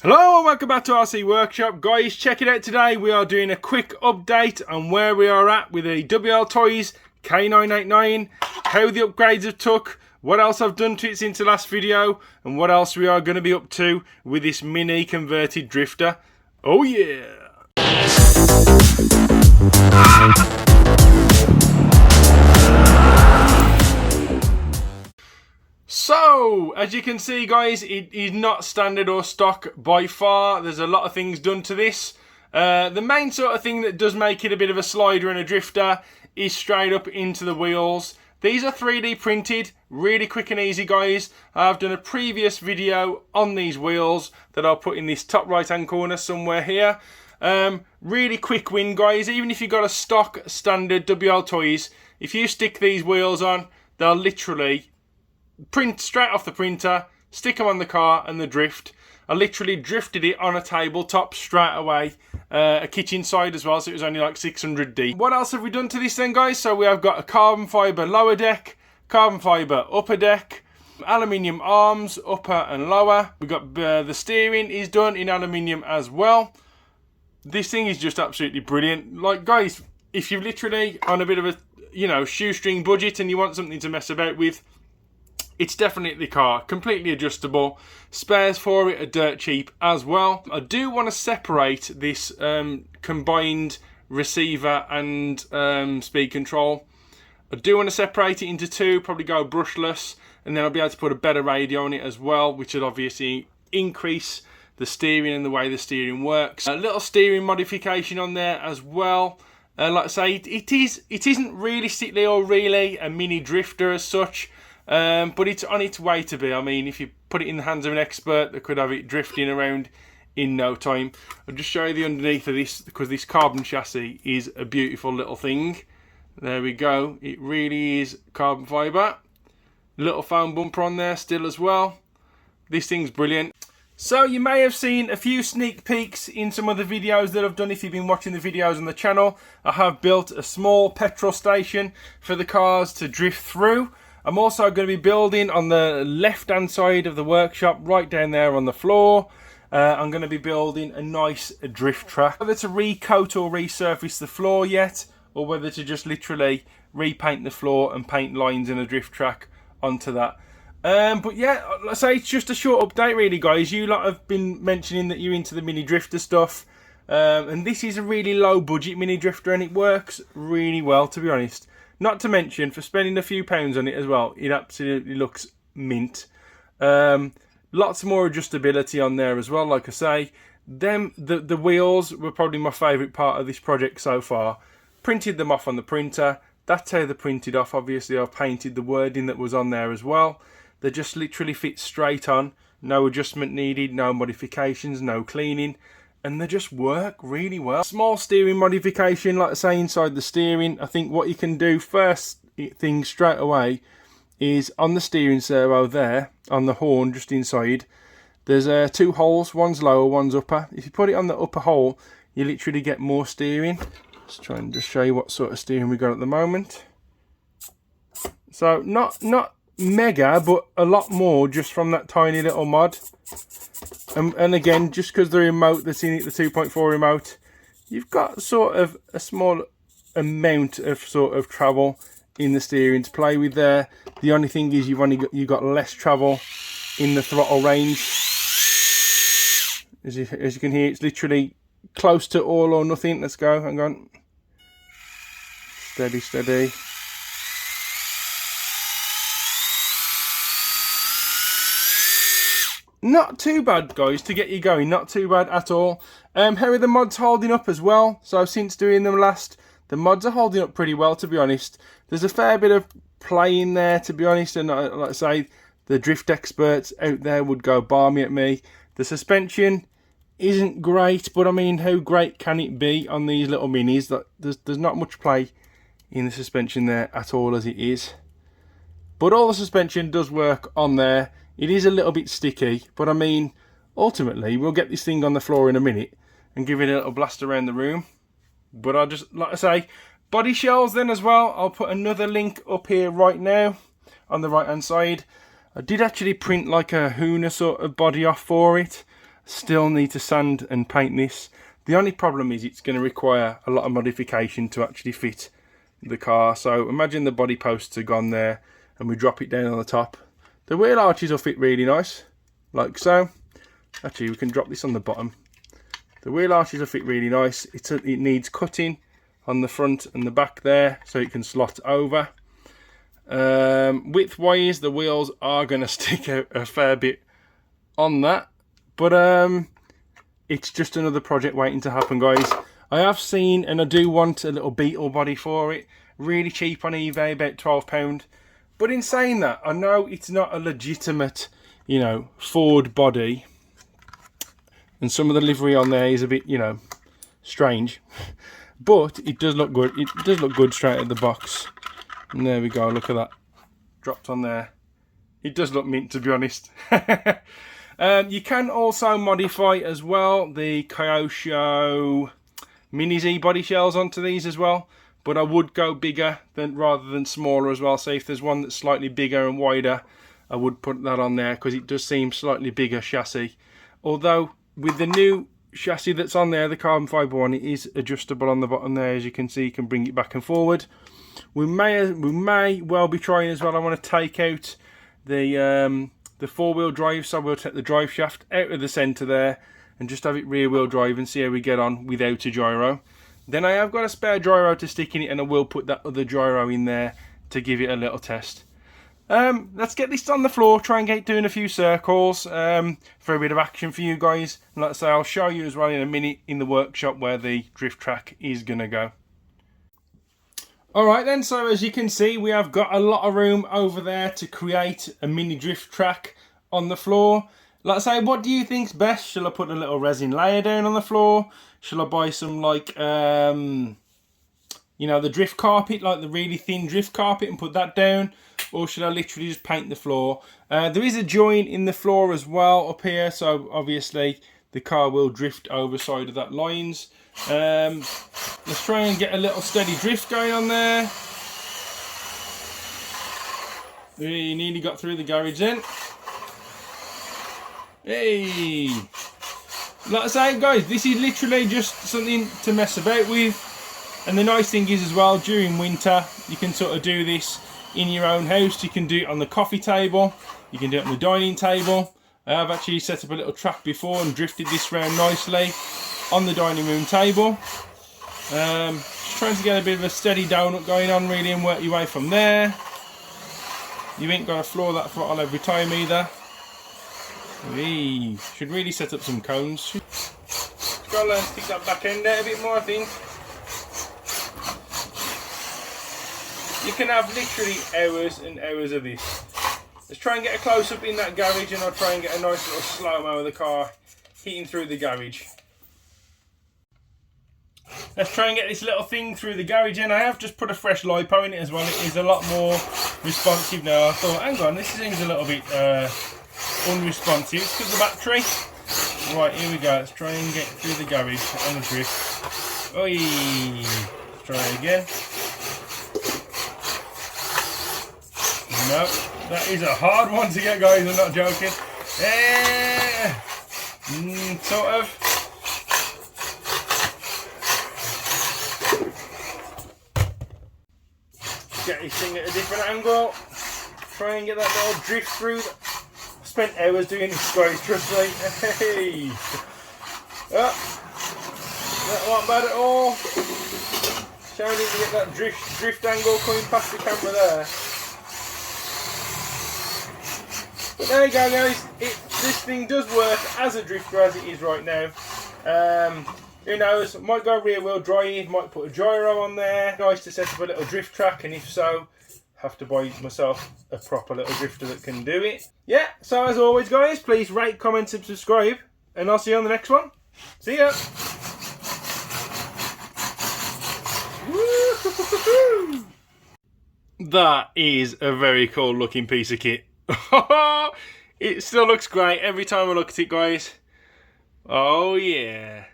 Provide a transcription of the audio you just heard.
Hello and welcome back to RC Workshop. Guys, check it out today. We are doing a quick update on where we are at with the Wltoys K989, how the upgrades have took, what else I've done to it since the last video, and what else we are going to be up to with this mini converted drifter. Oh yeah! So, as you can see guys, it is not standard or stock by far. There's a lot of things done to this. The main sort of thing that does make it a bit of a slider and a drifter is straight up into the wheels. These are 3D printed, really quick and easy guys. I've done a previous video on these wheels that I'll put in this top right hand corner somewhere here. Really quick win guys, even if you've got a stock standard Wltoys, if you stick these wheels on, they'll literally print straight off the printer, stick them on the car and the drift. I literally drifted it on a tabletop straight away, a kitchen side as well, so it was only like 600D. What else have we done to this then guys? So we have got a carbon fibre lower deck, carbon fibre upper deck, aluminium arms upper and lower. We've got the steering is done in aluminium as well. This thing is just absolutely brilliant. Like guys, if you're literally on a bit of a shoestring budget and you want something to mess about with, it's definitely the car. Completely adjustable. Spares for it are dirt cheap as well. I do want to separate this combined receiver and speed control. I do want to separate it into two, probably go brushless, and then I'll be able to put a better radio on it as well, which will obviously increase the steering and the way the steering works. A little steering modification on there as well. Like I say, it isn't realistically or really a mini drifter as such. But it's on its way to be. I mean, if you put it in the hands of an expert, they could have it drifting around in no time. I'll just show you the underneath of this, because this carbon chassis is a beautiful little thing. There we go. It really is carbon fibre. Little foam bumper on there still as well. This thing's brilliant. So you may have seen a few sneak peeks in some of the videos that I've done if you've been watching the videos on the channel. I have built a small petrol station for the cars to drift through. I'm also going to be building on the left hand side of the workshop, right down there on the floor. I'm going to be building a nice drift track. Whether to recoat or resurface the floor yet, or whether to just literally repaint the floor and paint lines in a drift track onto that. But yeah, let's say it's just a short update really guys. You lot have been mentioning that you're into the mini drifter stuff. And this is a really low budget mini drifter and it works really well, to be honest. Not to mention, for spending a few pounds on it as well, it absolutely looks mint. Lots more adjustability on there as well, like I say. The wheels were probably my favourite part of this project so far. Printed them off on the printer. That's how they're printed off. Obviously, I've painted the wording that was on there as well. They just literally fit straight on. No adjustment needed, no modifications, no cleaning. And they just work really well. Small steering modification, like I say, inside the steering. I think what you can do first thing straight away is on the steering servo there, on the horn just inside, there's two holes, one's lower, one's upper. If you put it on the upper hole, you literally get more steering. Let's try and just show you what sort of steering we got at the moment. So not mega, but a lot more just from that tiny little mod. And again, just because the remote that's in it, the 2.4 remote, you've got sort of a small amount of sort of travel in the steering to play with there. The only thing is you've got less travel in the throttle range. As you can hear, it's literally close to all or nothing. Let's go, hang on. Steady, steady. Not too bad guys to get you going, not too bad at all. How are the mods holding up as well? So since doing them last, the mods are holding up pretty well, to be honest. There's a fair bit of play in there, to be honest, and like I say, the drift experts out there would go balmy at me. The suspension isn't great, but I mean, how great can it be on these little minis? There's not much play in the suspension there at all as it is. But all the suspension does work on there. It is a little bit sticky, but I mean, ultimately, we'll get this thing on the floor in a minute and give it a little blast around the room. But I'll just, like I say, body shells then as well. I'll put another link up here right now on the right hand side. I did actually print like a Huna sort of body off for it. Still need to sand and paint this. The only problem is it's going to require a lot of modification to actually fit the car. So imagine the body posts are gone there and we drop it down on the top. The wheel arches will fit really nice, like so. Actually, we can drop this on the bottom. The wheel arches will fit really nice. It needs cutting on the front and the back there so it can slot over. Width-wise, the wheels are going to stick out a fair bit on that. But it's just another project waiting to happen, guys. I have seen, and I do want a little Beetle body for it. Really cheap on eBay, about £12. But in saying that, I know it's not a legitimate, you know, Ford body. And some of the livery on there is a bit, you know, strange. But it does look good. It does look good straight out of the box. And there we go, look at that. Dropped on there. It does look mint, to be honest. You can also modify as well the Kyosho Mini Z body shells onto these as well. But I would go bigger rather than smaller as well. So if there's one that's slightly bigger and wider, I would put that on there because it does seem slightly bigger chassis. Although with the new chassis that's on there, the carbon fibre one, it is adjustable on the bottom there. As you can see, you can bring it back and forward. We may well be trying as well. I want to take out the four-wheel drive, so we'll take the drive shaft out of the centre there and just have it rear-wheel drive and see how we get on without a gyro. Then I have got a spare gyro to stick in it, and I will put that other gyro in there to give it a little test. Let's get this on the floor, try and get doing a few circles for a bit of action for you guys. And like I say, I'll show you as well in a minute in the workshop where the drift track is going to go. Alright then, so as you can see, we have got a lot of room over there to create a mini drift track on the floor. Like I say, what do you think's best? Shall I put a little resin layer down on the floor? Shall I buy some, like, you know, the drift carpet, like the really thin drift carpet, and put that down? Or should I literally just paint the floor? There is a joint in the floor as well up here, so obviously the car will drift over side of that lines. Let's try and get a little steady drift going on there. We nearly got through the garage then. Hey! Like I say, guys, this is literally just something to mess about with. And the nice thing is as well, during winter, you can sort of do this in your own house. You can do it on the coffee table. You can do it on the dining table. I have actually set up a little track before and drifted this round nicely on the dining room table. Just trying to get a bit of a steady donut going on really and work your way from there. You ain't got to floor that throttle every time either. Wee. Should really set up some cones. Just got to learn to stick that back end out a bit more, I think. You can have literally hours and hours of this. Let's try and get a close up in that garage, and I'll try and get a nice little slow-mo of the car hitting through the garage. Let's try and get this little thing through the garage, and I have just put a fresh LiPo in it as well. It is a lot more responsive now. I thought, hang on, this seems a little bit unresponsive. It's because of the battery. Right, here we go. Let's try and get through the garage on the drift. Oi! Let's try again. No, that is a hard one to get, guys. I'm not joking. Sort of. Get this thing at a different angle. Try and get that little drift through. I spent hours doing this, guys, trust me. Hey! Oh, that wasn't bad at all. Showing you to get that drift angle coming past the camera there. But there you go, guys. This thing does work as a drifter as it is right now. Who knows, might go rear wheel drive, might put a gyro on there. Nice to set up a little drift track, and if so, have to buy myself a proper little drifter that can do it. Yeah, so as always, guys, please rate, comment and subscribe, and I'll see you on the next one. See ya! That is a very cool looking piece of kit. It still looks great every time I look at it, guys. Oh yeah.